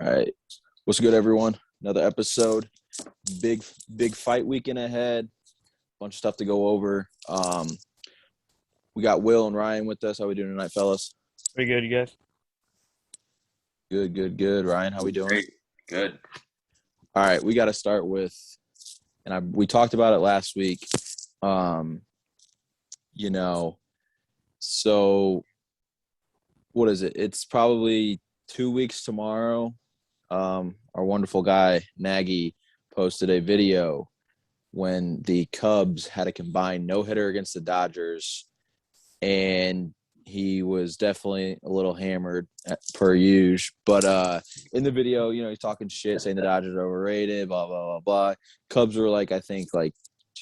All right. What's good, everyone? Another episode. Big fight weekend ahead. Bunch of stuff to go over. We got Will and Ryan with us. How we doing tonight, fellas? Pretty good, you guys. Good. Ryan, how we doing? Great. Good. All right. We got to start with, we talked about it last week. So what is it? It's probably 2 weeks tomorrow. Our wonderful guy, Nagy, posted a video when the Cubs had a combined no-hitter against the Dodgers, and he was definitely a little hammered per usual. But in the video, he's talking shit, saying the Dodgers are overrated, blah, blah, blah, blah. Cubs were, I think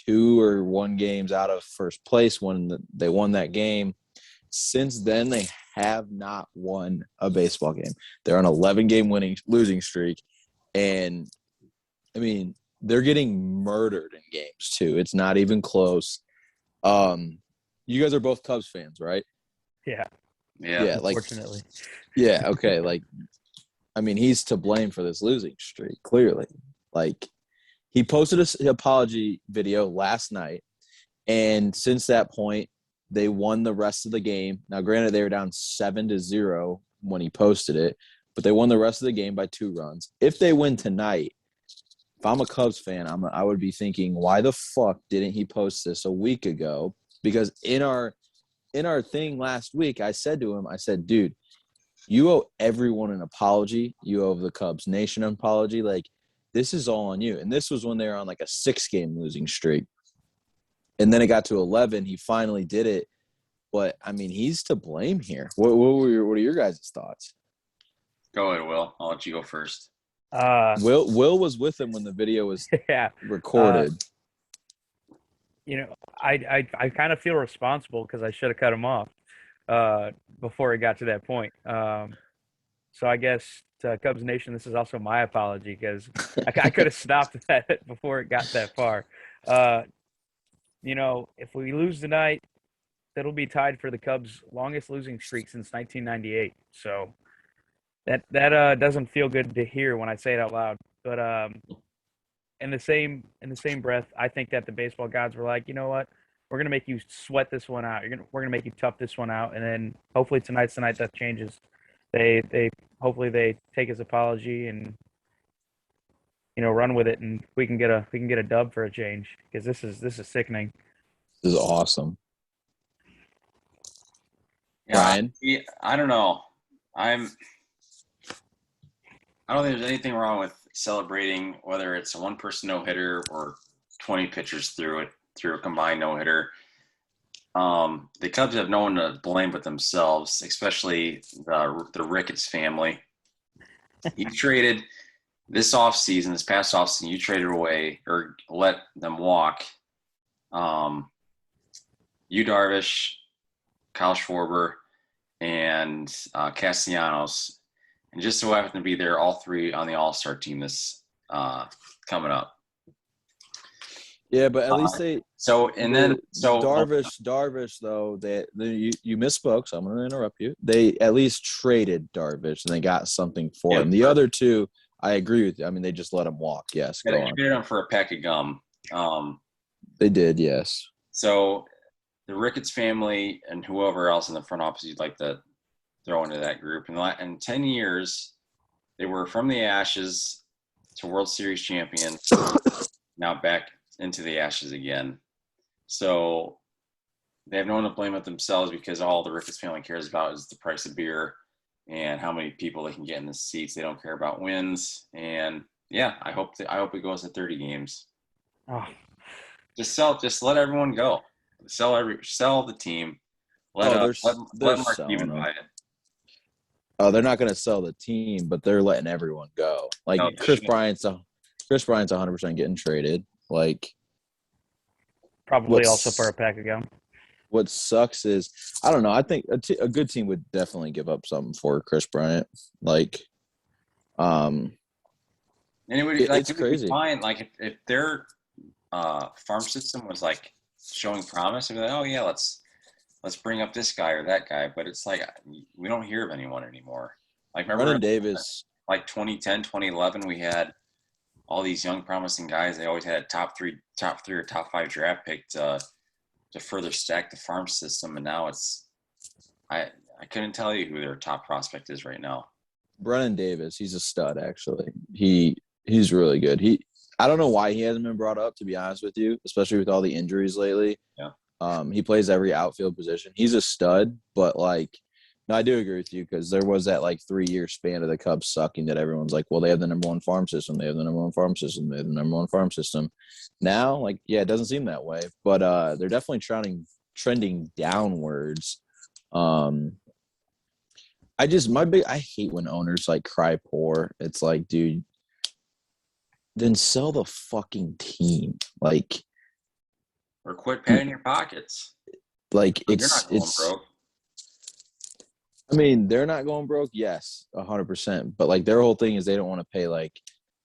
2 or 1 games out of first place when they won that game. Since then, they have not won a baseball game. They're on an 11-game losing streak. And, they're getting murdered in games, too. It's not even close. You guys are both Cubs fans, right? Yeah. Unfortunately. Yeah, okay. He's to blame for this losing streak, clearly. He posted an apology video last night, and since that point, they won the rest of the game. Now, granted, they were down 7-0 when he posted it, but they won the rest of the game by 2 runs. If they win tonight, if I'm a Cubs fan, I would be thinking, why the fuck didn't he post this a week ago? Because in our thing last week, I said to him, dude, you owe everyone an apology. You owe the Cubs Nation an apology. This is all on you. And this was when they were on a 6-game losing streak. And then it got to 11. He finally did it. But, he's to blame here. What are your guys' thoughts? Go ahead, Will. I'll let you go first. Will was with him when the video was recorded. I kind of feel responsible because I should have cut him off before it got to that point. So I guess to Cubs Nation, this is also my apology because I could have stopped that before it got that far. If we lose tonight, that'll be tied for the Cubs' longest losing streak since 1998. So that doesn't feel good to hear when I say it out loud. But in the same breath, I think that the baseball gods were like, you know what, we're gonna make you sweat this one out. We're gonna make you tough this one out, and then hopefully tonight's the night that changes. They hopefully they take his apology and run with it, and we can get a dub for a change because this is sickening. This is awesome. Yeah, Ryan? I don't know. I don't think there's anything wrong with celebrating whether it's a one-person no-hitter or 20 pitchers through a combined no-hitter. The Cubs have no one to blame but themselves, especially the Ricketts family. You traded this past offseason, you traded away or let them walk Yu Darvish, Kyle Schwarber, and Castellanos. And just so happened to be there, all 3 on the All-Star team this coming up. Yeah, but at least they. Darvish though, you misspoke, so I'm going to interrupt you. They at least traded Darvish and they got something for him. The other 2, I agree with you. They just let him walk. Yes, go on. They traded him for a pack of gum. They did, yes. So the Ricketts family and whoever else in the front office you'd like to throw into that group. In 10 years, they were from the ashes to World Series champions, now back into the ashes again. So they have no one to blame but themselves because all the Ricketts family cares about is the price of beer and how many people they can get in the seats. They don't care about wins. And yeah, I hope it goes to 30 games. Oh. Just let everyone go. Sell the team. Let Mark Cuban buy it. Oh, they're not going to sell the team, but they're letting everyone go. Chris Bryant's 100% getting traded. Probably also for a pack of gum. What sucks is, I don't know. I think a good team would definitely give up something for Chris Bryant. It's crazy. Fine. If their farm system was showing promise, they'd be like, oh yeah, let's bring up this guy or that guy. But it's we don't hear of anyone anymore. Brennan Davis like 2010, 2011, we had all these young promising guys. They always had a top three or top 5 draft pick to further stack the farm system. And now I couldn't tell you who their top prospect is right now. Brennan Davis, he's a stud, actually. He's really good. I don't know why he hasn't been brought up, to be honest with you, especially with all the injuries lately. Yeah. He plays every outfield position. He's a stud, but no, I do agree with you because there was that 3-year span of the Cubs sucking that everyone's like, well, they have the number one farm system. They have the number one farm system. They have the number one farm system. Now, it doesn't seem that way, but they're definitely trending downwards. I hate when owners cry poor. It's like, dude, then sell the fucking team. Or quit padding your pockets. You're not going broke. I mean, they're not going broke. Yes, 100%. But their whole thing is they don't want to pay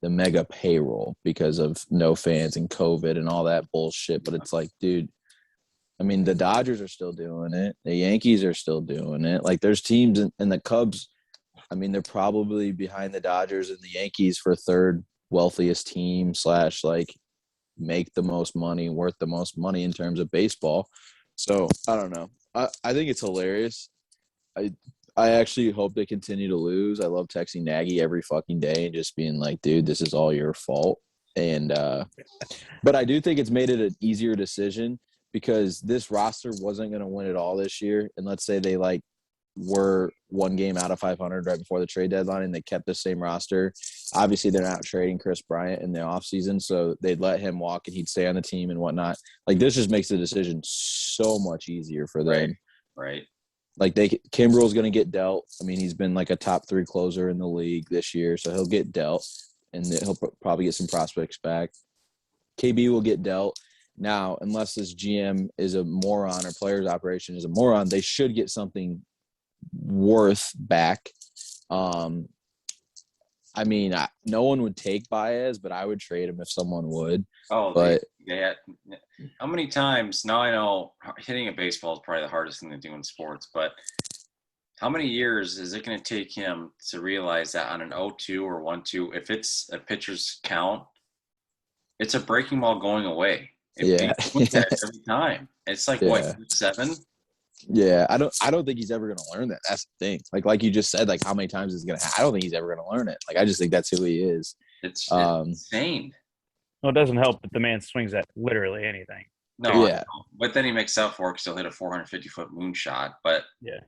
the mega payroll because of no fans and COVID and all that bullshit. But it's dude, I mean, the Dodgers are still doing it. The Yankees are still doing it. There's teams and the Cubs. I mean, they're probably behind the Dodgers and the Yankees for third wealthiest team / make the most money, worth the most money in terms of baseball. So I don't know. I think it's hilarious. I actually hope they continue to lose. I love texting Nagy every fucking day and just being like, dude, this is all your fault. And but I do think it's made it an easier decision because this roster wasn't going to win it all this year. And let's say they were one game out of 500 right before the trade deadline and they kept the same roster. Obviously, they're not trading Chris Bryant in the offseason, so they'd let him walk and he'd stay on the team and whatnot. This just makes the decision so much easier for them. Right. Kimbrel's going to get dealt. I mean, he's been a top 3 closer in the league this year, so he'll get dealt, and he'll probably get some prospects back. KB will get dealt. Now, unless this GM is a moron or players operation is a moron, they should get something worth back. I mean, no one would take Baez, but I would trade him if someone would. Oh, but how many times? Now I know hitting a baseball is probably the hardest thing to do in sports, but how many years is it going to take him to realize that on an 0-2 or 1-2, if it's a pitcher's count, it's a breaking ball going away? Every time. It's what, 7? Yeah, I don't think he's ever going to learn that. That's the thing. Like you just said, how many times is he going to? I don't think he's ever going to learn it. I just think that's who he is. It's insane. Well, it doesn't help that the man swings at literally anything. No, yeah. But then he makes up for it because he'll hit a 450-foot moonshot. But yeah,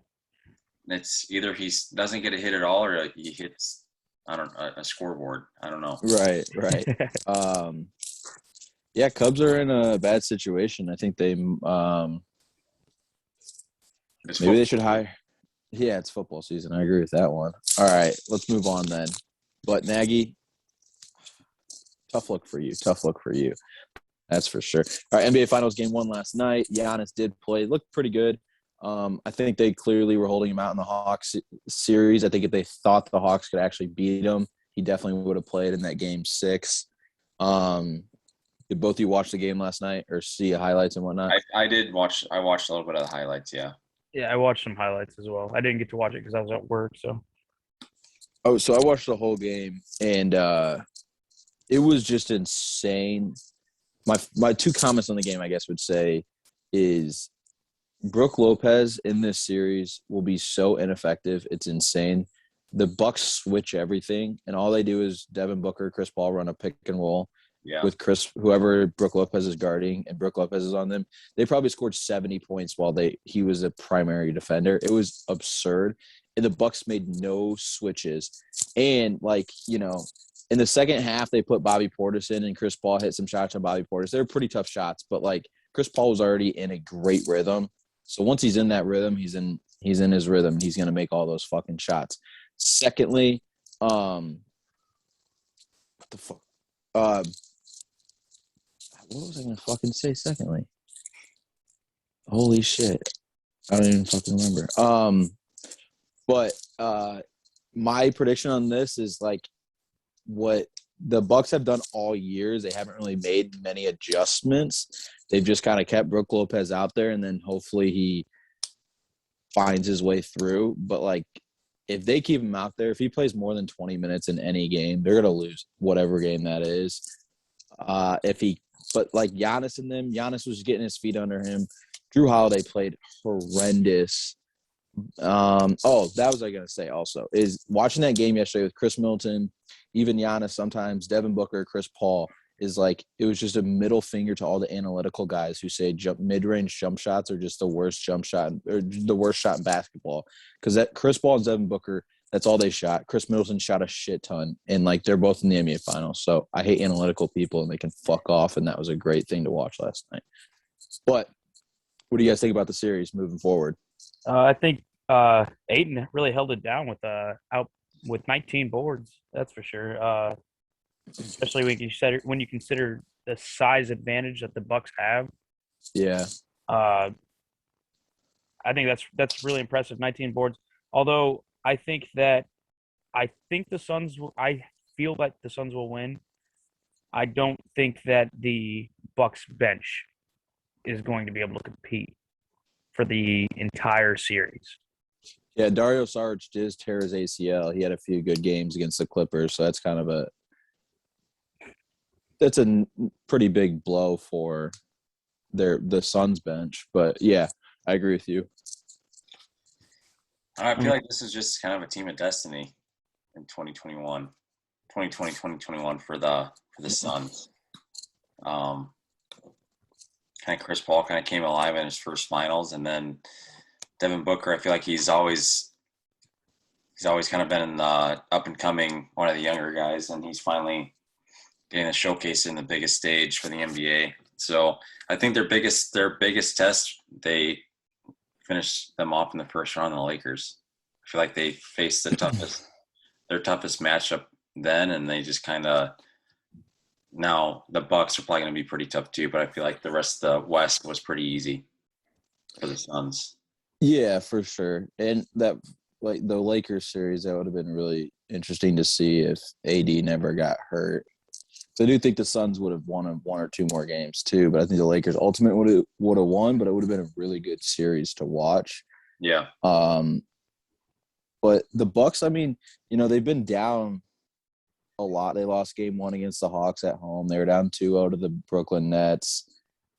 it's either he doesn't get a hit at all or he hits a scoreboard. I don't know. Right. Yeah, Cubs are in a bad situation. I think they maybe they should hire. Yeah, it's football season. I agree with that one. All right, let's move on then. But Nagy, tough look for you. That's for sure. All right, NBA Finals Game 1 last night. Giannis did play. Looked pretty good. I think they clearly were holding him out in the Hawks series. I think if they thought the Hawks could actually beat him, he definitely would have played in that Game 6. Did both of you watch the game last night or see highlights and whatnot? I did watch. I watched a little bit of the highlights, yeah. Yeah, I watched some highlights as well. I didn't get to watch it because I was at work, so. Oh, so I watched the whole game, and it was just insane. My 2 comments on the game, I guess, would say is Brook Lopez in this series will be so ineffective. It's insane. The Bucks switch everything, and all they do is Devin Booker, Chris Paul run a pick and roll. Yeah. With whoever Brook Lopez is guarding, and Brook Lopez is on them. They probably scored 70 points while he was a primary defender. It was absurd. And the Bucks made no switches. And, in the second half, they put Bobby Portis in, and Chris Paul hit some shots on Bobby Portis. They were pretty tough shots, but, Chris Paul was already in a great rhythm. So once he's in that rhythm, he's in his rhythm. He's going to make all those fucking shots. Secondly, what the fuck? What was I going to fucking say secondly? Holy shit. I don't even fucking remember. But my prediction on this is what the Bucks have done all years. They haven't really made many adjustments. They've just kind of kept Brook Lopez out there, and then hopefully he finds his way through. But if they keep him out there, if he plays more than 20 minutes in any game, they're gonna lose whatever game that is. But like Giannis and them, Giannis was getting his feet under him. Drew Holiday played horrendous. That was I gonna say also is watching that game yesterday with Chris Middleton, even Giannis sometimes, Devin Booker, Chris Paul is like it was just a middle finger to all the analytical guys who say mid-range jump shots are just the worst jump shot or the worst shot in basketball because that Chris Paul and Devin Booker, that's all they shot. Chris Middleton shot a shit ton, and like they're both in the NBA Finals. So I hate analytical people, and they can fuck off. And that was a great thing to watch last night. But what do you guys think about the series moving forward? I think Ayton really held it down with 19 boards. That's for sure. Especially when you consider the size advantage that the Bucks have. Yeah. I think that's really impressive. 19 boards. Although I think the Suns. I feel like the Suns will win. I don't think that the Bucks bench is going to be able to compete for the entire series. Yeah, Dario Saric did tear his ACL. He had a few good games against the Clippers, so that's a pretty big blow for the Suns bench. But yeah, I agree with you. I feel like this is just kind of a team of destiny in 2021 for the Suns. Kind of Chris Paul kind of came alive in his first finals, and then Devin Booker, I feel like he's always kind of been in the up and coming, one of the younger guys, and he's finally getting a showcase in the biggest stage for the NBA. So I think their biggest test, they finished them off in the first round of the Lakers. I feel like they faced their toughest matchup then, and they just kind of now the Bucks are probably going to be pretty tough too. But I feel like the rest of the West was pretty easy for the Suns. Yeah, for sure. And that, like the Lakers series, that would have been really interesting to see if AD never got hurt. So I do think the Suns would have won one or two more games too, but I think the Lakers ultimately would have won, but it would have been a really good series to watch. Yeah. But the Bucks, I mean, they've been down a lot. They lost game 1 against the Hawks at home. They were down 2-0 to the Brooklyn Nets.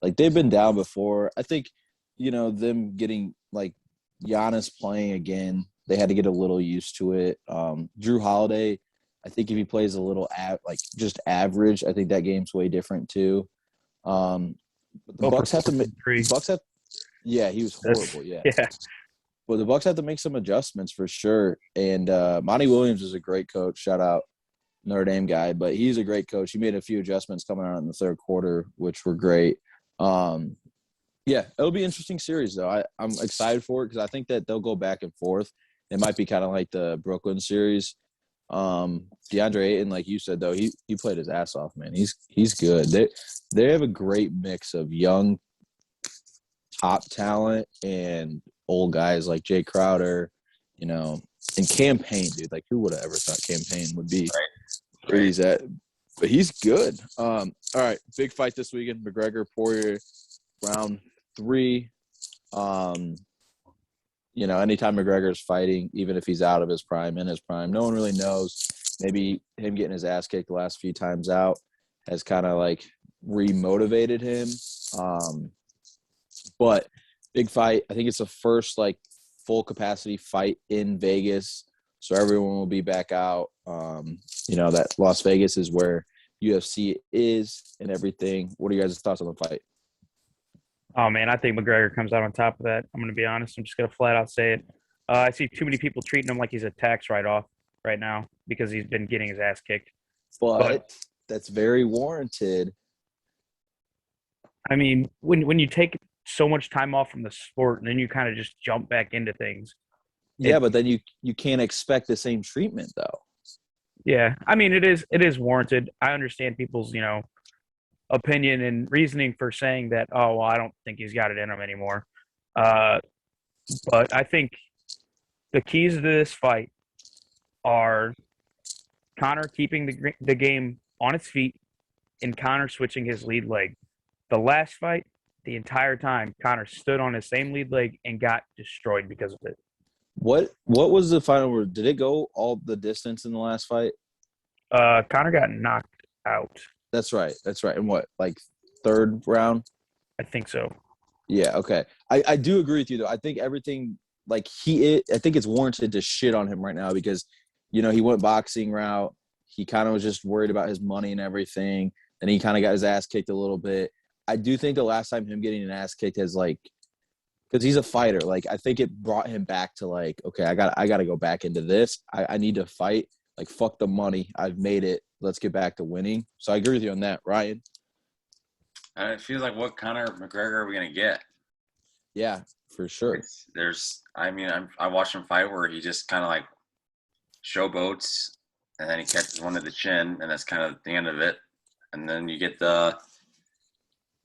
Like they've been down before. I think, them getting like Giannis playing again, they had to get a little used to it. Drew Holiday, I think if he plays a little just average, I think that game's way different too. But the Bucks have to yeah, he was horrible. Yeah. Well, the Bucks have to make some adjustments for sure. And Monty Williams is a great coach. Shout out Notre Dame guy, but he's a great coach. He made a few adjustments coming out in the third quarter, which were great. Yeah, it'll be an interesting series though. I'm excited for it because I think that they'll go back and forth. It might be kind of like the Brooklyn series. DeAndre Ayton, like you said though, he played his ass off, man. He's good. They have a great mix of young top talent and old guys like Jay Crowder, and Campaign, dude. Like who would have ever thought Campaign would be where he's at? But he's good. All right, big fight this weekend. McGregor, Poirier, round 3. Anytime McGregor's fighting, even if he's out of his prime, in his prime, no one really knows. Maybe him getting his ass kicked the last few times out has kind of like remotivated him. But big fight. I think it's the first like full capacity fight in Vegas. So everyone will be back out. That Las Vegas is where UFC is and everything. What are you guys' thoughts on the fight? Oh, man, I think McGregor comes out on top of that. I'm going to be honest. I'm just going to flat out say it. I see too many people treating him like he's a tax write-off right now because he's been getting his ass kicked. But that's very warranted. I mean, when you take so much time off from the sport and then you kind of just jump back into things. Yeah, but then you can't expect the same treatment, though. Yeah, I mean, it is warranted. I understand people's, opinion and reasoning for saying that, oh, well, I don't think he's got it in him anymore. But I think the keys to this fight are Conor keeping the game on its feet and Conor switching his lead leg. The last fight, the entire time, Conor stood on his same lead leg and got destroyed because of it. What was the final word? Did it go all the distance in the last fight? Connor got knocked out. That's right. And what, like third round? I think so. Yeah, okay. I do agree with you though. I think everything like I think it's warranted to shit on him right now because he went boxing route. He kind of was just worried about his money and everything. And he kind of got his ass kicked a little bit. I do think the last time him getting an ass kicked has like because he's a fighter. Like I think it brought him back to like, okay, I got to go back into this. I need to fight. Like fuck the money. I've made it. Let's get back to winning. So I agree with you on that, Ryan. It feels like what Conor McGregor are we gonna get? Yeah, for sure. I watched him fight where he just kind of like showboats, and then he catches one to the chin, and that's kind of the end of it. And then you get the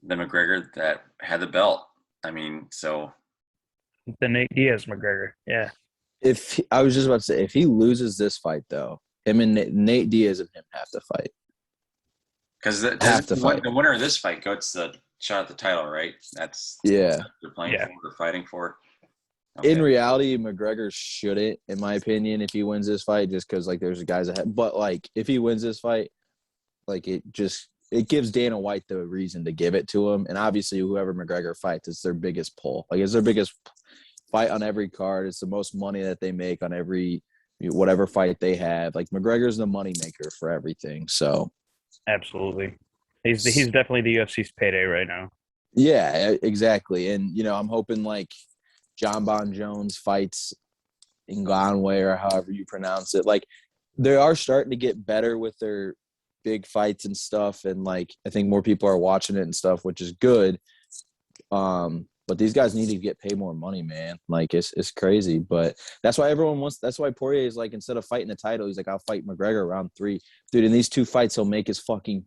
McGregor that had the belt. I mean, so The Nate Diaz McGregor. Yeah. I was just about to say, if he loses this fight, though, him and Nate Diaz and him have to fight. Because the winner of this fight gets the shot at the title, right? That's yeah. What they're playing for, they're fighting for. Okay. In reality, McGregor shouldn't, in my opinion, if he wins this fight, just because like there's guys ahead. But like if he wins this fight, like it gives Dana White the reason to give it to him. And obviously, whoever McGregor fights, it's their biggest pull. Like it's their biggest fight on every card. It's the most money that they make on every whatever fight they have. Like McGregor's the money maker for everything. So absolutely, he's definitely the UFC's payday right now. Yeah, exactly. And I'm hoping like John Bon Jones fights Ngannou or however you pronounce it. Like they are starting to get better with their big fights and stuff. And like, I think more people are watching it and stuff, which is good. But these guys need to get paid more money, man. Like it's crazy, but that's why that's why Poirier is like, instead of fighting the title, he's like, I'll fight McGregor round 3. Dude, in these 2 fights, he'll make his fucking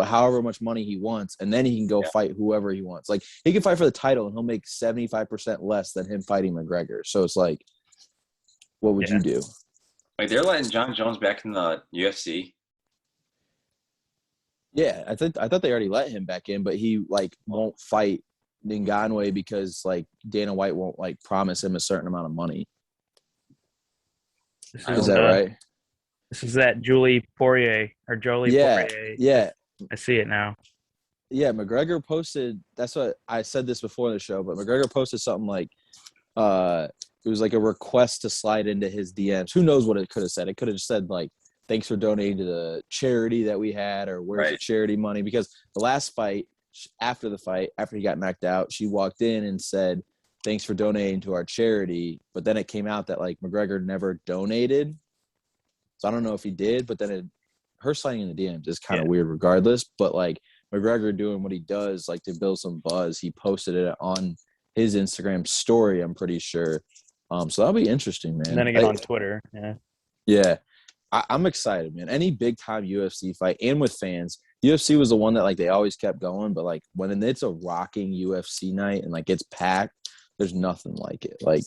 however much money he wants, and then he can go fight whoever he wants. Like he can fight for the title and he'll make 75% less than him fighting McGregor. So it's like, what would you do? Like they're letting John Jones back in the UFC. Yeah, I thought they already let him back in, but he like won't fight Ngannou because like Dana White won't like promise him a certain amount of money. Is that right? This is that Julie Poirier. Poirier. Yeah. I see it now. Yeah, McGregor posted. That's what I said this before the show, but McGregor posted something like, it was like a request to slide into his DMs. Who knows what it could have said? It could have just said like, "Thanks for donating to the charity that we had," or "Where's the charity money?" Because the last fight, after he got knocked out, she walked in and said, "Thanks for donating to our charity." But then it came out that like McGregor never donated. So I don't know if he did, but then her sliding in the DMs is kind of weird regardless. But like McGregor doing what he does, like to build some buzz, he posted it on his Instagram story, I'm pretty sure. So that'll be interesting, man. And then again on Twitter. Yeah. Yeah. I'm excited, man. Any big time UFC fight and with fans. UFC was the one that like they always kept going, but like when it's a rocking UFC night and like it's packed, there's nothing like it. Like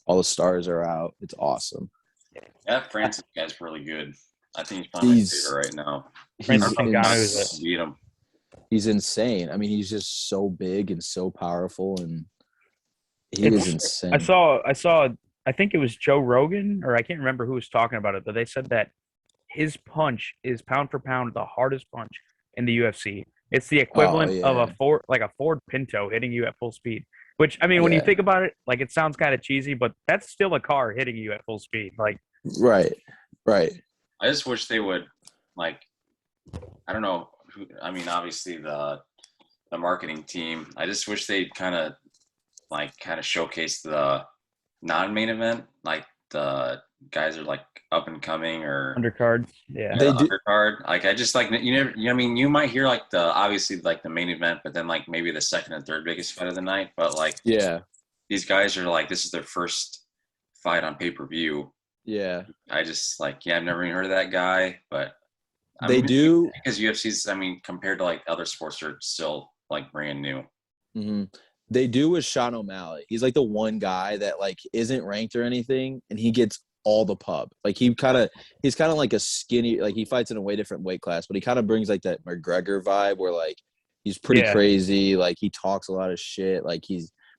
all the stars are out. It's awesome. That Francis guy's really good. I think he's probably my favorite right now. He's insane. I mean, he's just so big and so powerful, and he is insane. I saw. I think it was Joe Rogan, or I can't remember who was talking about it, but they said that his punch is pound for pound the hardest punch in the UFC. It's the equivalent of a Ford Pinto hitting you at full speed. Which, I mean, when you think about it, like it sounds kind of cheesy, but that's still a car hitting you at full speed. Like, right. I just wish they would, like, I don't know. Obviously the marketing team. I just wish they'd kind of showcase the non-main event, like the guys are like up and coming or undercard. Yeah, they do undercard. Like I just like you might hear like obviously like the main event, but then like maybe the second and third biggest fight of the night. But like these guys are like this is their first fight on pay-per-view. Yeah, I just like I've never even heard of that guy, but do because UFC's compared to like other sports are still like brand new. Mm-hmm. They do with Sean O'Malley. He's like the one guy that like isn't ranked or anything, and he gets all the pub. Like he's kind of like a skinny, like he fights in a way different weight class, but he kind of brings like that McGregor vibe where like he's pretty crazy. Like he talks a lot of shit. Like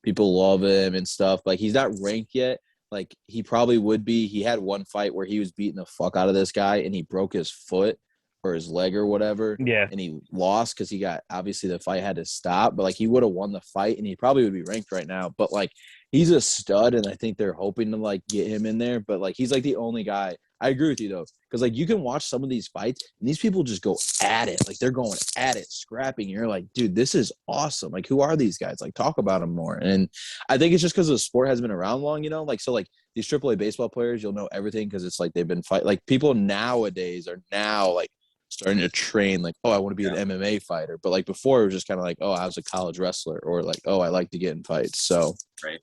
people love him and stuff. Like he's not ranked yet, like he probably would be. He had one fight where he was beating the fuck out of this guy and he broke his foot or his leg or whatever. Yeah. And he lost because he got, obviously the fight had to stop, but like he would have won the fight and he probably would be ranked right now. But like he's a stud and I think they're hoping to like get him in there. But like he's like the only guy. I agree with you though, because like you can watch some of these fights and these people just go at it. Like they're going at it, scrapping. And you're like, dude, this is awesome. Like who are these guys? Like talk about them more. And I think it's just because the sport has been around long, you know, like so like these AAA baseball players, you'll know everything because it's like they've been fight. Like people nowadays are now like starting to train like, oh, I want to be an MMA fighter. But like before it was just kind of like, oh, I was a college wrestler, or like, oh, I like to get in fights. So Right.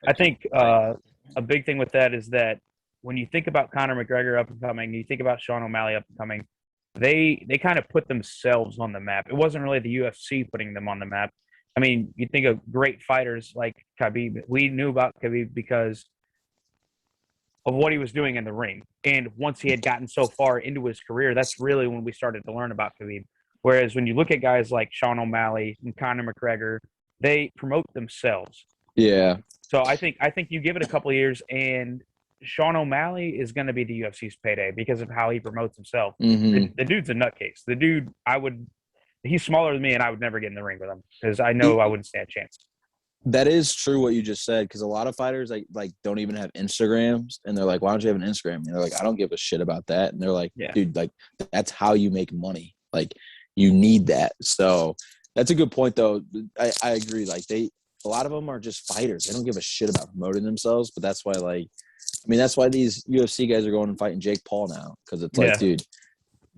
I think a big thing with that is that when you think about Conor McGregor up and coming, you think about Sean O'Malley up and coming, they kind of put themselves on the map. It wasn't really the UFC putting them on the map. I mean, you think of great fighters like Khabib. We knew about Khabib because of what he was doing in the ring. And once he had gotten so far into his career, that's really when we started to learn about Khabib. Whereas when you look at guys like Sean O'Malley and Conor McGregor, they promote themselves. yeah. So I think you give it a couple of years, and Sean O'Malley is going to be the UFC's payday because of how he promotes himself. Mm-hmm. The dude's a nutcase. The dude, he's smaller than me, and I would never get in the ring with him because I know I wouldn't stand a chance. That is true what you just said, because a lot of fighters like don't even have Instagrams, and they're like, why don't you have an Instagram? And they're like, I don't give a shit about that. And they're like, dude, like that's how you make money. Like you need that. So that's a good point though. I agree. Like a lot of them are just fighters. They don't give a shit about promoting themselves, but that's why that's why these UFC guys are going and fighting Jake Paul now, because it's like, dude,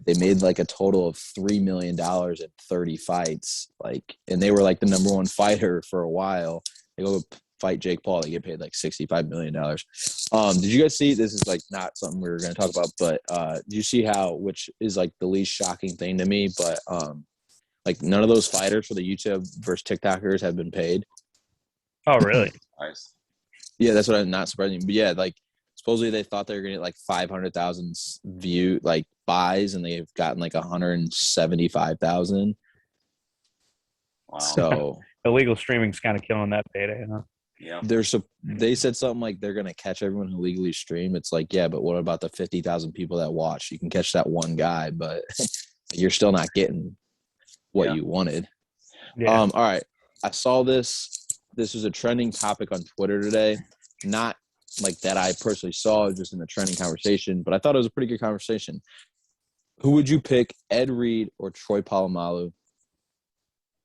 they made like a total of $3 million in 30 fights, like, and they were like the number one fighter for a while. They go fight Jake Paul, they get paid like $65 million. Did you guys see? This is like not something we were going to talk about, but did you see how? Which is like the least shocking thing to me, but like none of those fighters for the YouTube versus TikTokers have been paid. Oh, really? Nice. Yeah, that's what I'm not surprising. But yeah, like supposedly they thought they were gonna get like 500,000 view like buys, and they've gotten like 175,000. Wow. So illegal streaming's kind of killing that payday, huh? Yeah. They said something like they're gonna catch everyone who illegally stream. It's like, yeah, but what about the 50,000 people that watch? You can catch that one guy, but you're still not getting what you wanted. Yeah. All right. I saw this. This was a trending topic on Twitter today. Not like that I personally saw, just in the trending conversation, but I thought it was a pretty good conversation. Who would you pick, Ed Reed or Troy Polamalu?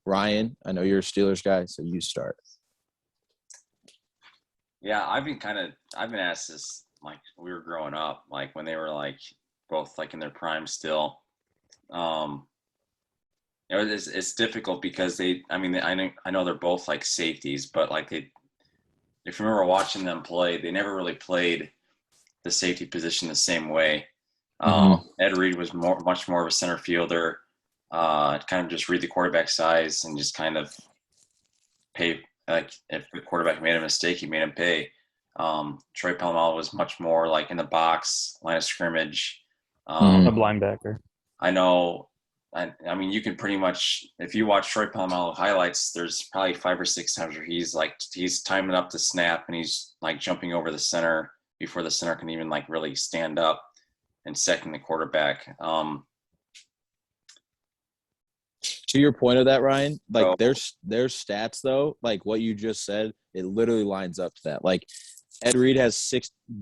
Ryan, I know you're a Steelers guy, so you start. Yeah, I've been asked this like we were growing up, like when they were like both like in their prime still. It's difficult because I know they're both like safeties, but like if you remember watching them play, they never really played the safety position the same way. Ed Reed was much more of a center fielder, kind of just read the quarterback size and just kind of pay. Like if the quarterback made a mistake, he made him pay. Troy Polamalu was much more like in the box, line of scrimmage. A linebacker. I know. I mean, you can pretty much, if you watch Troy Polamalu highlights, there's probably 5 or 6 times where he's timing up the snap and he's like jumping over the center before the center can even like really stand up and sacking the quarterback. To your point of that, Ryan, like their stats though, like what you just said, it literally lines up to that. Like Ed Reed has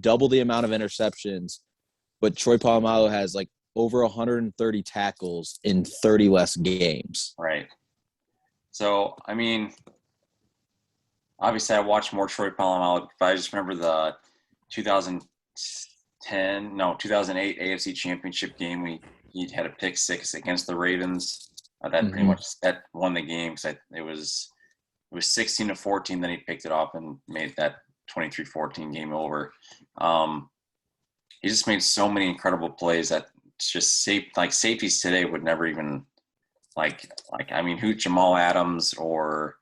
double the amount of interceptions, but Troy Polamalu has like over 130 tackles in 30 less games. Right. So, I mean, obviously I watched more Troy Polamalu, but I just remember the 2008 AFC Championship game. He had a pick six against the Ravens. That pretty much that won the game because it was 16-14. Then he picked it off and made that 23-14 game over. He just made so many incredible plays that it's just safeties today would never even who Jamal Adams or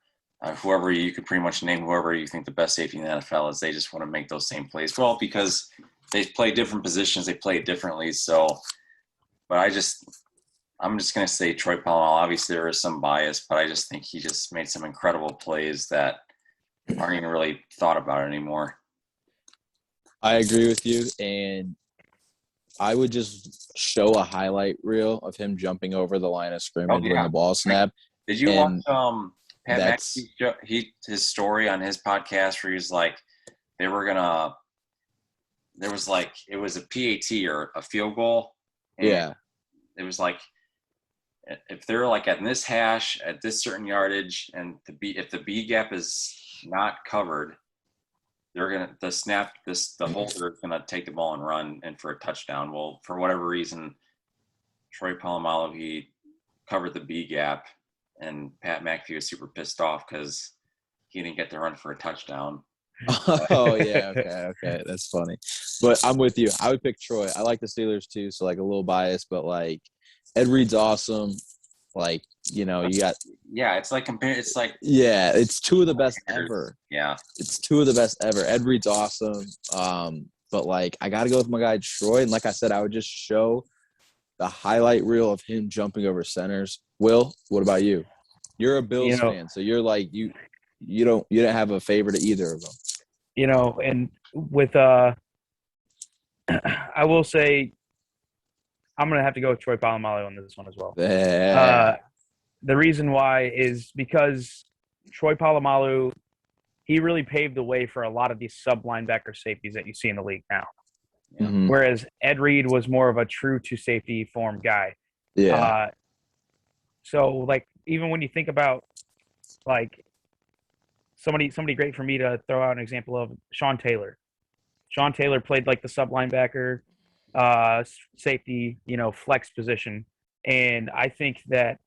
whoever you could pretty much name whoever you think the best safety in the NFL is. They just want to make those same plays. Well, because they play different positions, they play it differently. So, but I'm just going to say Troy Polamalu. Obviously, there is some bias, but I just think he just made some incredible plays that aren't even really thought about anymore. I agree with you, and I would just show a highlight reel of him jumping over the line of scrimmage when the ball snapped. Did you watch Pat that's McAfee his story on his podcast where he's like they were gonna there was like it was a PAT or a field goal. And it was like if they're like at this hash at this certain yardage and if the B gap is not covered, they're gonna the holder is gonna take the ball and run and for a touchdown. Well, for whatever reason, Troy Polamalu he covered the B gap, and Pat McAfee was super pissed off because he didn't get to run for a touchdown. Oh yeah, okay, that's funny. But I'm with you. I would pick Troy. I like the Steelers too, so like a little biased, but like Ed Reed's awesome. Like, you know, you got it's like it's two of the best ever. Yeah. It's two of the best ever. Ed Reed's awesome. But like I gotta go with my guy Troy. And like I said, I would just show the highlight reel of him jumping over centers. Will, what about you? You're a Bills fan, so you're like you don't have a favorite of either of them. You know, and with I will say I'm going to have to go with Troy Polamalu on this one as well. Yeah. The reason why is because Troy Polamalu, he really paved the way for a lot of these sub-linebacker safeties that you see in the league now. Mm-hmm. Whereas Ed Reed was more of a true to safety form guy. Yeah. So, like, even when you think about, like, somebody great for me to throw out an example of, Sean Taylor. Sean Taylor played, like, the sub-linebacker, safety, flex position. And I think that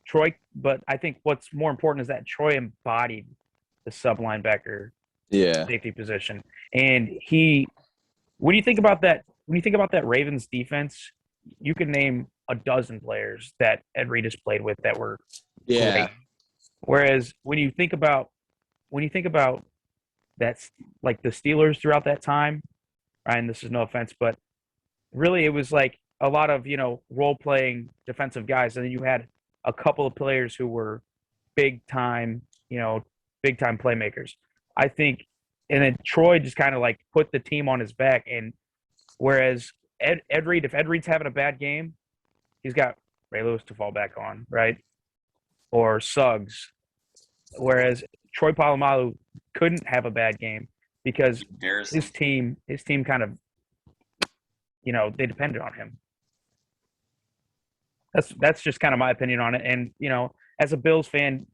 Troy, but I think what's more important is that Troy embodied the sub linebacker safety position. And when you think about that Ravens defense, you can name a dozen players that Ed Reed has played with that were great. Whereas when you think about that's like the Steelers throughout that time, Ryan, this is no offense, but really it was like a lot of, role-playing defensive guys. And then you had a couple of players who were big-time playmakers. I think, and then Troy just kind of like put the team on his back. And whereas Ed Reed, if Ed Reed's having a bad game, he's got Ray Lewis to fall back on, right? Or Suggs. Whereas Troy Polamalu couldn't have a bad game because his team kind of, they depended on him. That's just kind of my opinion on it. And, as a Bills fan,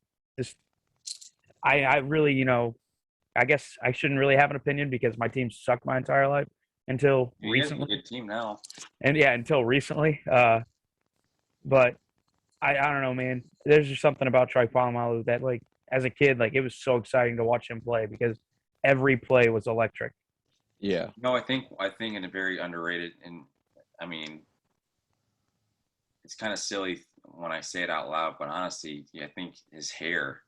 I really, I guess I shouldn't really have an opinion because my team sucked my entire life until recently. You have a good team now. And until recently. But I don't know, man. There's just something about Troy Polamalu that, like, as a kid, like, it was so exciting to watch him play because every play was electric. Yeah. No, I think in a very underrated, and I mean, it's kind of silly when I say it out loud, but honestly, I think his hair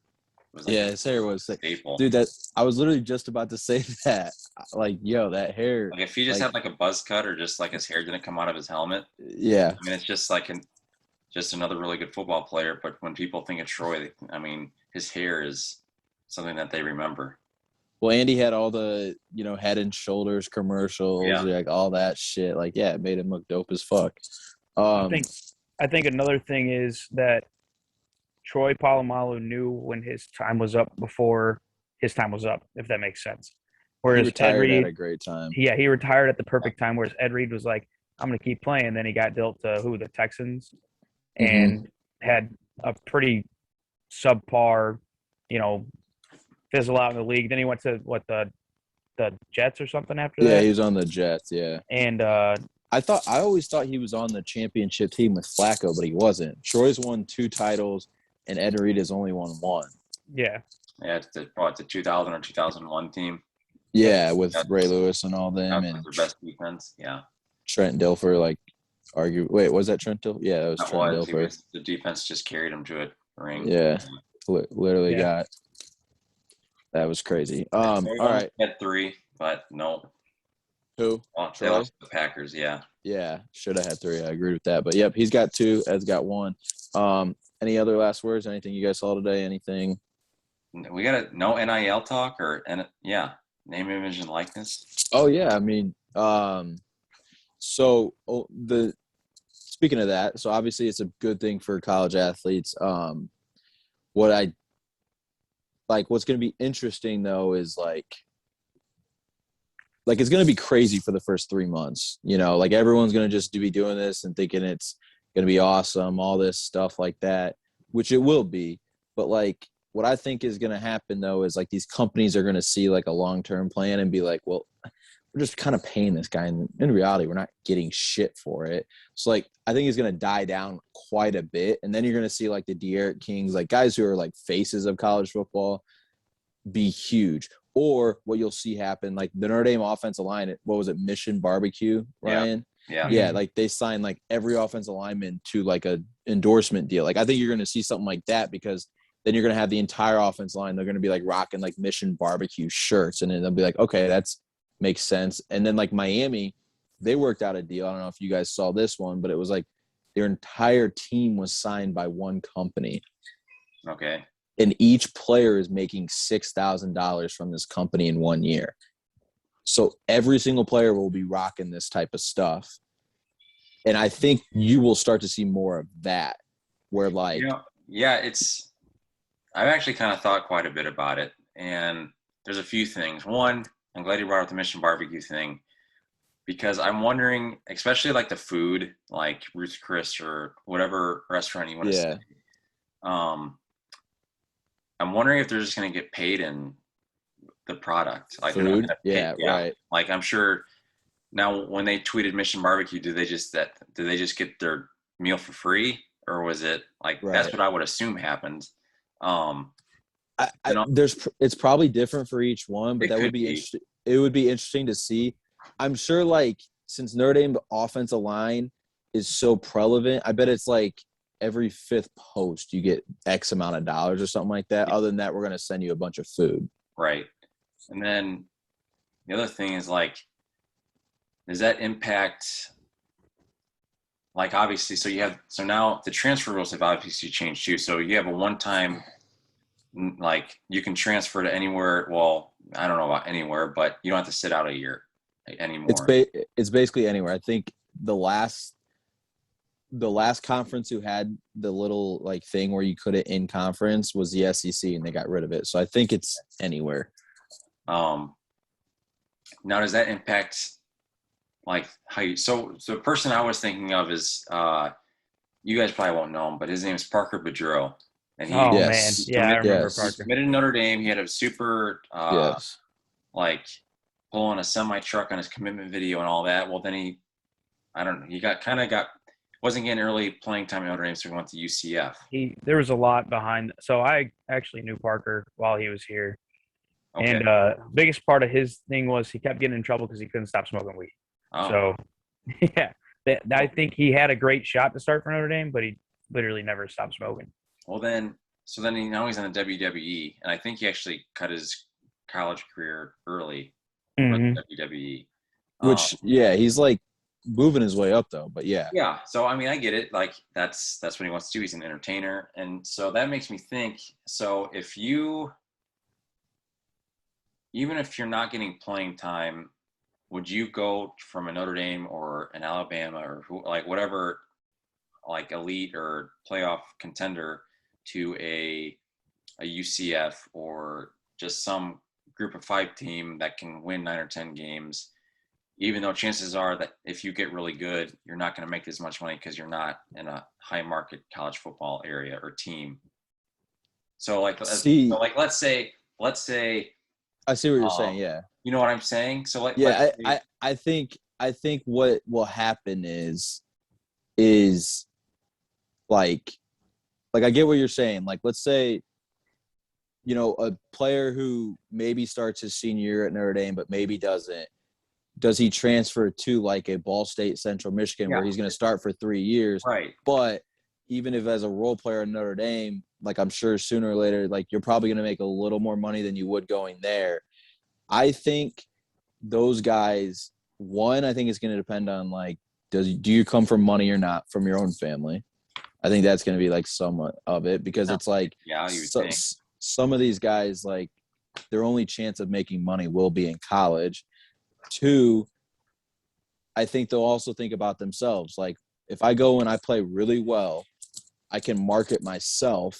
was like his hair was staple. Dude, I was literally just about to say that. Like, yo, that hair. Like if he just had like a buzz cut or just like his hair didn't come out of his helmet. Yeah. I mean, it's just like just another really good football player. But when people think of Troy, his hair is something that they remember. Well, Andy had all the, Head and Shoulders commercials, like all that shit. Like, yeah, it made him look dope as fuck. I think another thing is that Troy Polamalu knew when his time was up before his time was up, if that makes sense. Whereas he retired Ed Reed, at a great time. Yeah, he retired at the perfect time. Whereas Ed Reed was like, "I'm going to keep playing." Then he got dealt to the Texans, and had a pretty subpar, fizzle out in the league. Then he went to the Jets or something after that. Yeah, he was on the Jets. Yeah, and I always thought he was on the championship team with Flacco, but he wasn't. Troy's won 2 titles, and Ed Reed has only won 1. Yeah. Yeah, it's the 2000 or 2001 team. Yeah, with Ray Lewis and all them, and their best defense. Yeah. Trent Dilfer, wait, was that Trent Dilfer? Yeah, it was Trent Dilfer. The defense just carried him to a ring. Yeah, literally got. That was crazy. All right. Had 3, but no. Who? They lost the Packers. Yeah. Yeah, should have had 3. I agree with that. But yep, he's got 2. Ed's got 1. Any other last words? Anything you guys saw today? Anything? We got no NIL talk or name, image, and likeness? Oh yeah, I mean, speaking of that, so obviously it's a good thing for college athletes. What I like, what's going to be interesting though is like it's going to be crazy for the first 3 months. Like everyone's going to just be doing this and thinking it's going to be awesome, all this stuff like that, which it will be. But like what I think is going to happen though is like these companies are going to see like a long-term plan and be like, well, we're just kind of paying this guy. And in reality, we're not getting shit for it. So like, I think it's going to die down quite a bit. And then you're going to see like the De'Aaron Kings, like guys who are like faces of college football be huge. Or what you'll see happen, like the Notre Dame offensive line, what was it, Mission Barbecue, Ryan? Yeah. Like they signed like every offensive lineman to like a endorsement deal. Like I think you're going to see something like that because then you're going to have the entire offense line. They're going to be like rocking like Mission Barbecue shirts. And then they'll be like, okay, that's makes sense. And then like Miami, they worked out a deal. I don't know if you guys saw this one, but it was like their entire team was signed by one company. Okay. And each player is making $6,000 from this company in 1 year. So every single player will be rocking this type of stuff. And I think you will start to see more of that where like, I've actually kind of thought quite a bit about it. And there's a few things. One, I'm glad you brought up the Mission Barbecue thing because I'm wondering, especially like the food, like Ruth's Chris or whatever restaurant you want to say. I'm wondering if they're just going to get paid in the product, like food. They're not gonna pay, Right. Like I'm sure now when they tweeted Mission Barbecue, did they just get their meal for free, or was it like that's what I would assume happened? It's probably different for each one, but that would be interesting. It would be interesting to see. I'm sure, like since Notre Dame offensive line is so prevalent, I bet it's like every fifth post you get X amount of dollars or something like that. Other than that, we're going to send you a bunch of food. Right. And then the other thing is like, does that impact, like obviously, so now the transfer rules have obviously changed too. So you have a one-time, like you can transfer to anywhere. Well, I don't know about anywhere, but you don't have to sit out a year anymore. It's basically anywhere. I think the last conference who had the little like thing where you couldn't in conference was the SEC, and they got rid of it. So I think it's anywhere. Now does that impact like how you? So the person I was thinking of is you guys probably won't know him, but his name is Parker Boudreaux, and he man, yeah, I remember Parker. He committed to Notre Dame. He had a super like pulling a semi truck on his commitment video and all that. Well, then he wasn't getting early playing time at Notre Dame, so he went to UCF. There was a lot behind. So I actually knew Parker while he was here. Okay. And biggest part of his thing was he kept getting in trouble because he couldn't stop smoking weed. Oh. So, yeah, I think he had a great shot to start for Notre Dame, but he literally never stopped smoking. Well, so now he's in the WWE, and I think he actually cut his college career early for the WWE. Which, he's like moving his way up though, but yeah. Yeah, so I mean, I get it. Like that's what he wants to do. He's an entertainer, and so that makes me think. So even if you're not getting playing time, would you go from a Notre Dame or an Alabama or like whatever, like elite or playoff contender to a UCF or just some group of 5 team that can win 9 or 10 games, even though chances are that if you get really good, you're not going to make as much money because you're not in a high market college football area or team. So let's say I see what you're saying. Yeah. You know what I'm saying? So I think what will happen is like I get what you're saying. Like, let's say, a player who maybe starts his senior year at Notre Dame, but maybe doesn't. Does he transfer to like a Ball State, Central Michigan, where he's going to start for 3 years? Right. But even if as a role player in Notre Dame, like I'm sure sooner or later, like you're probably going to make a little more money than you would going there. I think those guys, I think it's going to depend on like, do you come from money or not from your own family? I think that's going to be like somewhat of it because it's like some of these guys, like their only chance of making money will be in college. 2, I think they'll also think about themselves. Like, if I go and I play really well, I can market myself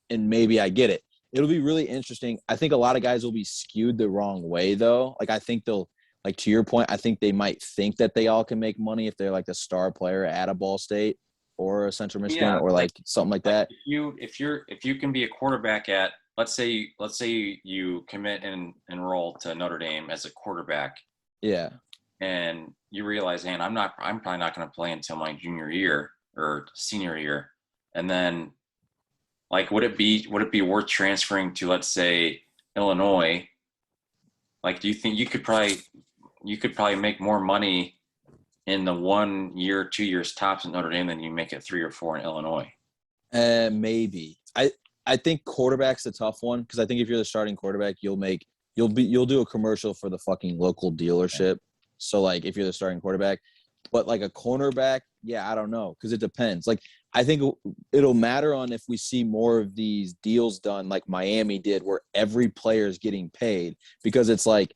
and maybe I get it. It'll be really interesting. I think a lot of guys will be skewed the wrong way, though. Like, I think they'll, like, to your point, I think they might think that they all can make money if they're like a star player at a Ball State or a Central Michigan or like something like that. If you can be a quarterback at, let's say you commit and enroll to Notre Dame as a quarterback. Yeah. And you realize, man, I'm probably not going to play until my junior year or senior year. And then, like, would it be worth transferring to, let's say, Illinois? Like, do you think you could probably make more money in the 1 year, 2 years tops at Notre Dame than you make it 3 or 4 in Illinois? Maybe. I think quarterback's a tough one, because I think if you're the starting quarterback, you'll do a commercial for the fucking local dealership. So, like, if you're the starting quarterback, but like a cornerback, yeah, I don't know, because it depends. Like, I think it'll matter on if we see more of these deals done like Miami did, where every player is getting paid, because it's like,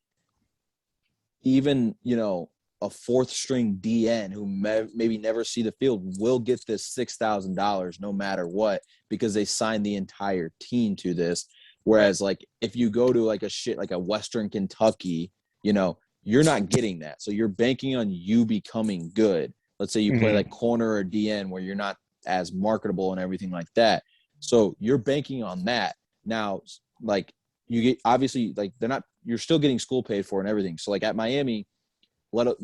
even, you know, a 4th string DN who maybe never see the field will get this $6,000 no matter what, because they signed the entire team to this. Whereas, like, if you go to like a Western Kentucky, you know, you're not getting that. So you're banking on you becoming good. Let's say you play like corner or DN where you're not as marketable and everything like that. So you're banking on that. Now, like, you get, obviously, like, you're still getting school paid for and everything. So, like, at Miami,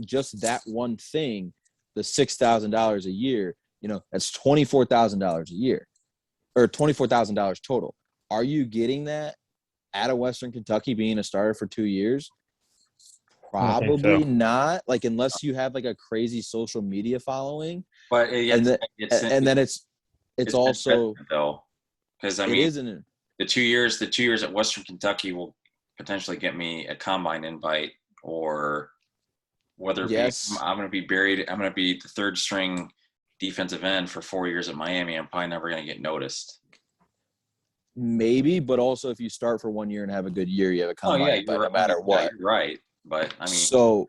just that one thing, the $6,000 a year, you know, that's $24,000 a year, or $24,000 total. Are you getting that at a Western Kentucky being a starter for 2 years? Probably not. Like, unless you have like a crazy social media following. But then it's also, though, because I mean, it isn't. The 2 years at Western Kentucky will potentially get me a combine invite, or whether it be I'm going to be buried. I'm going to be the 3rd string defensive end for 4 years at Miami. I'm probably never going to get noticed. Maybe, but also if you start for 1 year and have a good year, you have a combine invite no matter what. Yeah, you're right. But I mean, so,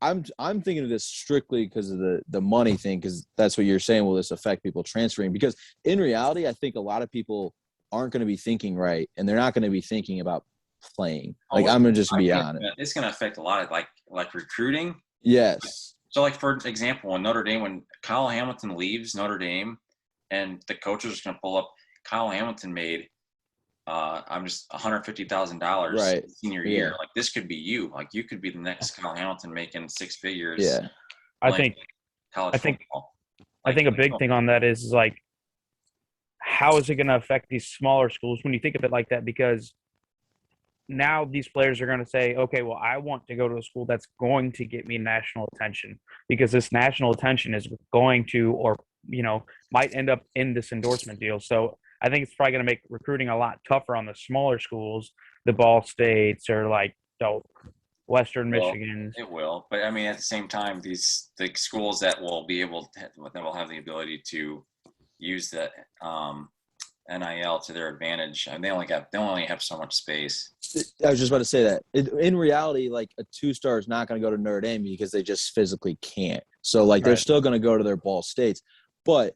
I'm thinking of this strictly because of the money thing, because that's what you're saying. Will this affect people transferring? Because in reality, I think a lot of people aren't going to be thinking right, and they're not going to be thinking about playing. Like, I'm going to just be honest. It's going to affect a lot of like recruiting. Yes. So, like, for example, when Kyle Hamilton leaves Notre Dame, and the coaches are going to pull up, Kyle Hamilton made $150,000 senior year. Like, this could be you. Like, you could be the next Kyle Hamilton making 6 figures. Yeah. I think football. I think a big thing on that is, like, how is it going to affect these smaller schools when you think of it like that? Because now these players are going to say, okay, well, I want to go to a school that's going to get me national attention, because this national attention is going to, or, you know, might end up in this endorsement deal. So I think it's probably going to make recruiting a lot tougher on the smaller schools, the Ball States, or like the Western Michigans. It will, but I mean, at the same time, the schools that will have the ability to use the NIL to their advantage, and they only have so much space. I was just about to say that. In reality, like, a 2-star is not going to go to Notre Dame because they just physically can't. So, like, they're still going to go to their Ball States. But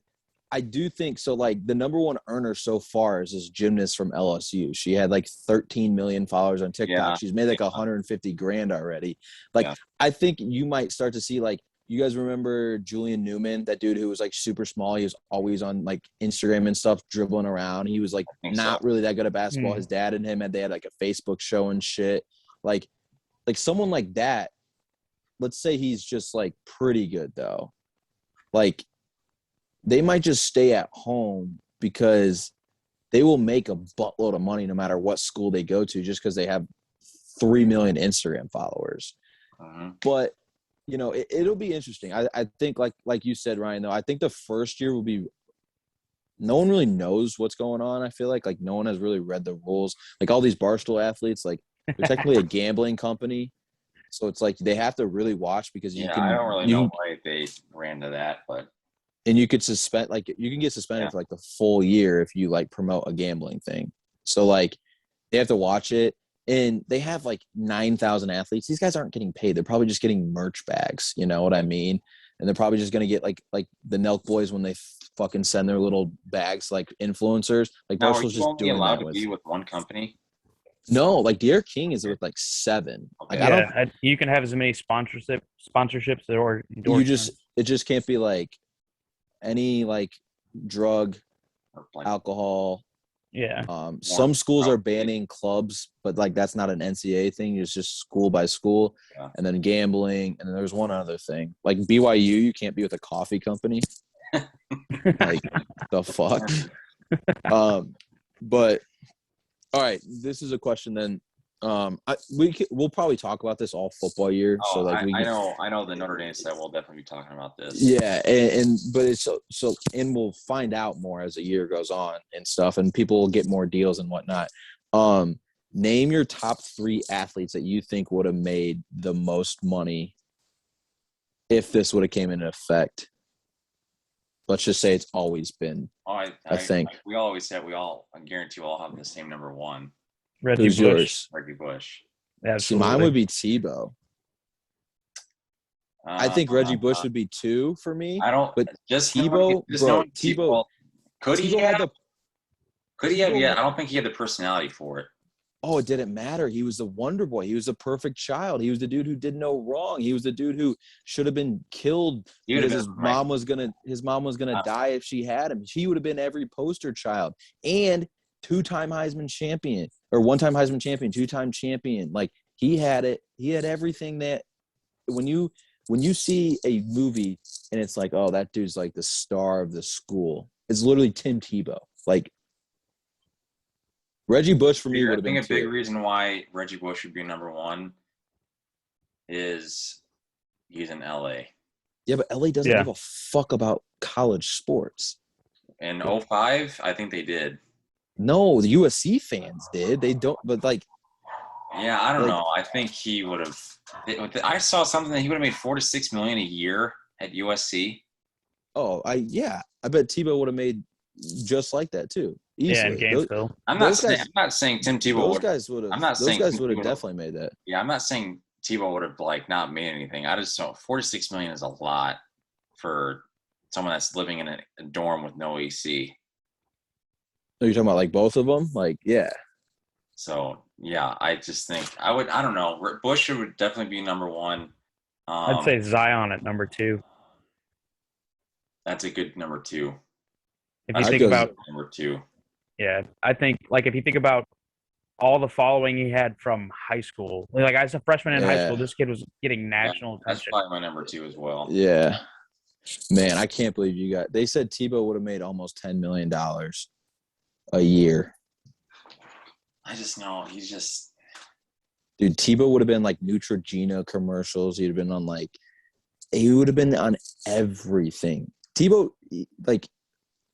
I do think so. Like, the number one earner so far is this gymnast from LSU. She had like 13 million followers on TikTok. Yeah. She's made like 150 grand already. Like, I think you might start to see, like, you guys remember Julian Newman, that dude who was like super small. He was always on like Instagram and stuff, dribbling around. He was like not really that good at basketball. His dad and him they had like a Facebook show and shit. Like someone like that. Let's say he's just like pretty good though. Like, they might just stay at home because they will make a buttload of money no matter what school they go to, just because they have 3 million Instagram followers. But, you know, it'll be interesting. I think, like you said, Ryan, though, I think the first year will be – no one really knows what's going on, I feel like. Like, no one has really read the rules. Like, all these Barstool athletes, like, they're technically a gambling company. So it's like they have to really watch, because I don't really know why they ran to that, but – and you could you can get suspended for like the full year if you like promote a gambling thing. So like they have to watch it, and they have like 9,000 athletes. These guys aren't getting paid. They're probably just getting merch bags. You know what I mean? And they're probably just gonna get like the Nelk boys when they fucking send their little bags like influencers. Like Now, are Barstool's you just only doing allowed that to with. be with one company? No, like De'Aaron King is with like 7. Like Okay. I don't. You can have as many sponsorships or You just endorsements. it just can't be like any like drug, Or like, alcohol. Yeah. Some schools are banning clubs, but like that's not an NCAA thing. It's just school by school, Yeah. and then gambling, and then there's one other thing. Like BYU, you can't be with a coffee company. Like the fuck. But all right, this is a question then. We'll probably talk about this all football year. Oh, So like I know the Notre Dame side will definitely be talking about this. Yeah, but it's so and we'll find out more as the year goes on and stuff, and people will get more deals and whatnot. Name your top 3 athletes that you think would have made the most money if this would have came into effect. Let's just say it's always been a thing. We always said I guarantee we'll all have the same number 1. Reggie Who's Bush. yours? Reggie Bush. See, mine would be Tebow. I think Reggie Bush would be 2 for me. I don't. But just Tebow, bro. Tebow. Well, could he Tebow have? had the. Could he have? Yeah, I don't think he had the personality for it. Oh, it didn't matter. He was the wonder boy. He was the perfect child. He was the dude who did no wrong. He was the dude who should have been killed because his mom was gonna die if she had him. She would have been every poster child. And 2-time Heisman champion, or 1-time Heisman champion, 2-time champion. Like he had it. He had everything that when you see a movie and it's like, oh, that dude's like the star of the school. It's literally Tim Tebow. Like Reggie Bush for me would have been. I think a big reason why Reggie Bush would be number 1 is he's in LA. Yeah, but LA doesn't give a fuck about college sports. In 05, I think they did. No, the USC fans did. They don't, but like. Yeah, I don't know. I think he would have. I saw something that he would have made $4 to $6 million a year at USC. Oh, I bet Tebow would have made just like that too. Easily. Yeah, in Gainesville. I'm not saying Tim Tebow. Those guys would have. I'm not saying those guys would have definitely made that. Yeah, I'm not saying Tebow would have like not made anything. I just don't. $4 to $6 million is a lot for someone that's living in a dorm with no AC. Are you talking about like both of them? Like, yeah. So yeah, I just think I don't know. Bush would definitely be number 1. I'd say Zion at number 2. That's a good number 2. If you think about number 2. Yeah, I think like if you think about all the following he had from high school, like as a freshman in high school, this kid was getting national attention. That's probably my number 2 as well. Yeah, man, I can't believe they said Tebow would have made almost $10 million a year. I just know he's just. Dude, Tebow would have been like Neutrogena commercials. He would have been on everything. Tebow, like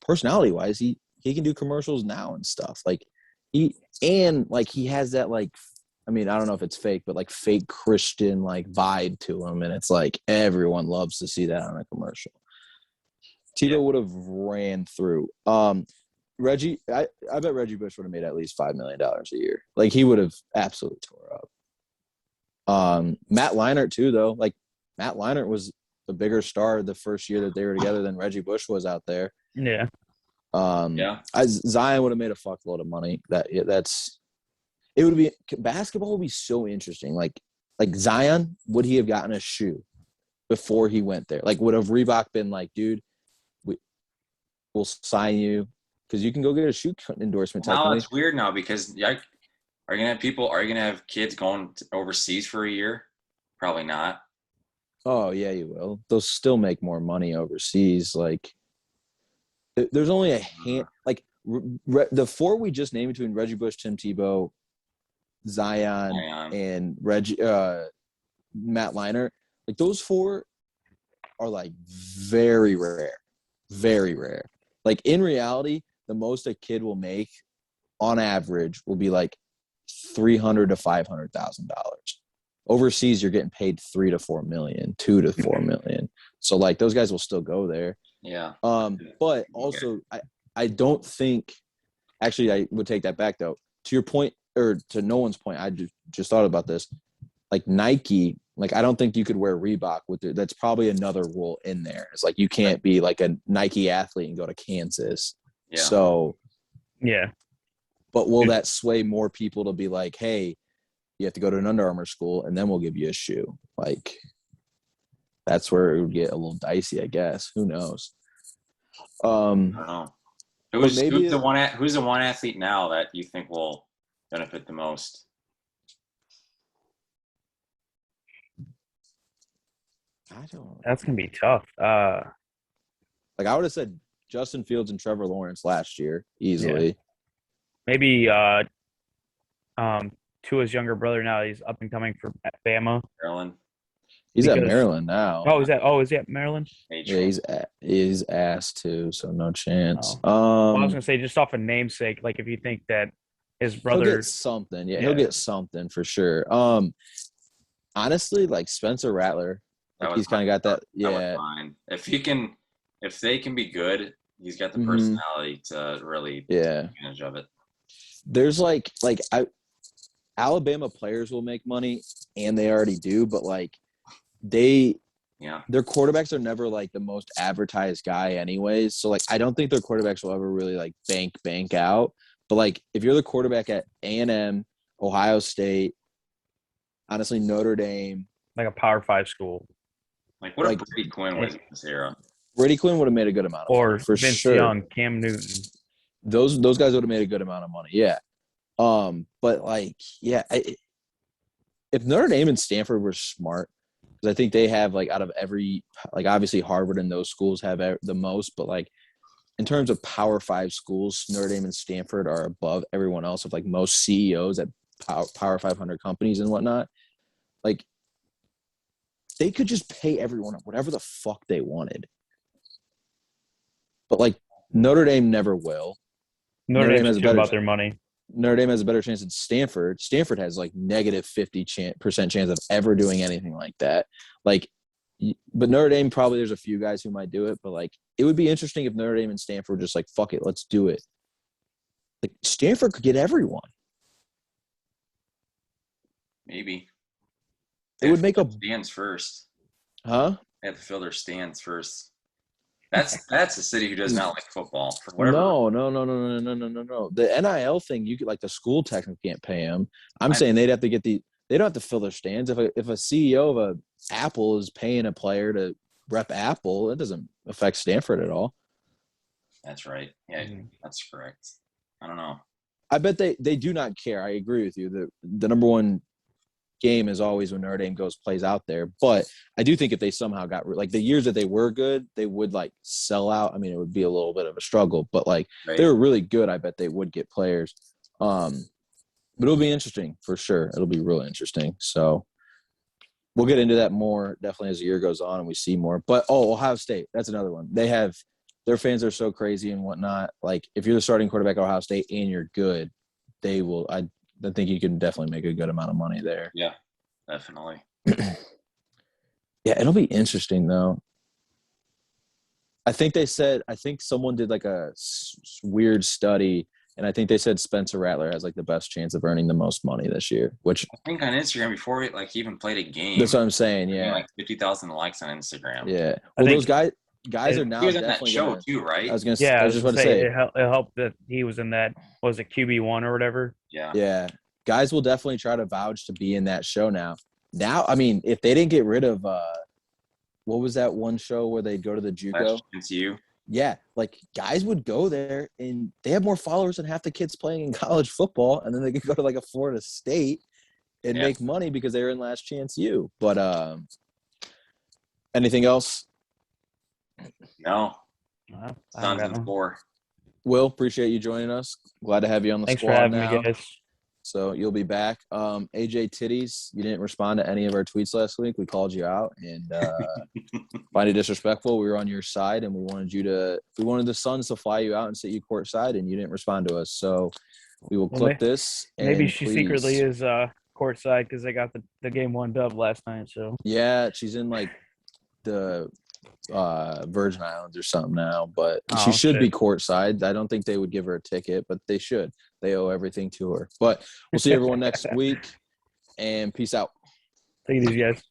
personality-wise, he can do commercials now and stuff. Like he has that like, I mean, I don't know if it's fake, but like fake Christian like vibe to him, and it's like everyone loves to see that on a commercial. Tebow would have ran through. Reggie, I bet Reggie Bush would have made at least $5 million a year. Like he would have absolutely tore up. Matt Leinart too, though. Like Matt Leinart was the bigger star the first year that they were together than Reggie Bush was out there. Yeah. Zion would have made a fuckload of money. Basketball would be so interesting. Like Zion, would he have gotten a shoe before he went there? Like would have Reebok been like, dude, we'll sign you because you can go get a shoe endorsement. Now it's weird now because are you gonna have kids going overseas for a year? Probably not. Oh yeah, you will. They'll still make more money overseas. Like there's only a hand. Like the 4 we just named between Reggie Bush, Tim Tebow, Zion, and Matt Leinart. Like those 4 are like very rare, very rare. Like in reality, the most a kid will make on average will be like $300,000 to $500,000. Overseas, you're getting paid $3 to $4 million, $2 to $4 million. So like those guys will still go there. Yeah. But also, I don't think Actually, I would take that back though. To your point, or to no one's point, I just thought about this. Like Nike, like I don't think you could wear Reebok with it. That's probably another rule in there. It's like you can't be like a Nike athlete and go to Kansas. Yeah. So Yeah. but will that sway more people to be like, hey, you have to go to an Under Armour school and then we'll give you a shoe? Like that's where it would get a little dicey, I guess. Who knows? I don't know. Who's the one athlete now that you think will benefit the most? I don't. That's gonna be tough. Like I would have said Justin Fields and Trevor Lawrence last year easily. Yeah. Maybe Tua's younger brother now. He's up and coming for Bama. Maryland. He's at Maryland now. Oh, is he at Maryland? Yeah, he's ass too, so no chance. Well, I was gonna say just off a namesake, like if you think that his brother he'll get something, he'll get something for sure. Honestly, like Spencer Rattler, like he's kind of got that. Yeah, fine. If they can be good, he's got the personality to really take advantage of it. There's Alabama players will make money, and they already do, but like their quarterbacks are never like the most advertised guy anyways. So like I don't think their quarterbacks will ever really like bank out. But like if you're the quarterback at A&M, Ohio State, honestly Notre Dame, like a Power 5 school. Like what if Brady Quinn was in this era? Brady Quinn would have made a good amount of money for Vince sure. Young, Cam Newton. Those guys would have made a good amount of money. Yeah. But like, yeah, if Notre Dame and Stanford were smart, because I think they have like out of every, like obviously Harvard and those schools have the most, but like in terms of Power 5 schools, Notre Dame and Stanford are above everyone else of like most CEOs at Power 500 companies and whatnot. Like they could just pay everyone whatever the fuck they wanted. But like Notre Dame never will. Notre Dame has about their money. Notre Dame has a better chance than Stanford. Stanford has like negative 50% chance of ever doing anything like that. Like, but Notre Dame probably there's a few guys who might do it, but like it would be interesting if Notre Dame and Stanford were just like fuck it, let's do it. Like Stanford could get everyone. Maybe it would make a stands first. Huh? They have to fill their stands first. That's a city who does not like football for whatever. No. The NIL thing, you could like the school technically can't pay them. I'm saying they'd have to get they don't have to fill their stands. If a CEO of a Apple is paying a player to rep Apple, it doesn't affect Stanford at all. That's right. Yeah, that's correct. I don't know. I bet they do not care. I agree with you. The number one game is always when Notre Dame plays out there. But I do think if they somehow got like the years that they were good, they would like sell out. I mean, it would be a little bit of a struggle, but like they were really good. I bet they would get players. But it'll be interesting for sure. It'll be really interesting. So we'll get into that more definitely as the year goes on and we see more. But Ohio State, that's another one. They have their fans are so crazy and whatnot. Like if you're the starting quarterback at Ohio State and you're good, they will. I think you can definitely make a good amount of money there. Yeah, definitely. Yeah, it'll be interesting though. I think someone did like a weird study, and I think they said Spencer Rattler has like the best chance of earning the most money this year. Which I think on Instagram before he even played a game. That's what I'm saying. Yeah, like 50,000 likes on Instagram. Yeah, well, those guys are now he was in definitely that show too, right? I was just about to say it helped that he was in that. What was it, QB1 or whatever? Yeah. Guys will definitely try to vouch to be in that show now. Now, I mean, if they didn't get rid of what was that one show where they'd go to the JUCO? It's you. Yeah, like guys would go there and they have more followers than half the kids playing in college football, and then they could go to like a Florida State and make money because they were in Last Chance U. But anything else? No. Sounds four. Will, appreciate you joining us. Glad to have you on the Thanks squad for having now. me, guys. So you'll be back. AJ Titties, you didn't respond to any of our tweets last week. We called you out and find it disrespectful. We were on your side and we wanted the Suns to fly you out and sit you courtside, and you didn't respond to us. So we will clip this. Maybe she secretly is courtside because they got the game 1 dub last night. So yeah, she's in like the Virgin Islands or something now, but Oh, she should shit. be courtside. I don't think they would give her a ticket, but they should. They owe everything to her. But we'll see everyone next week, and peace out. Take it easy, guys.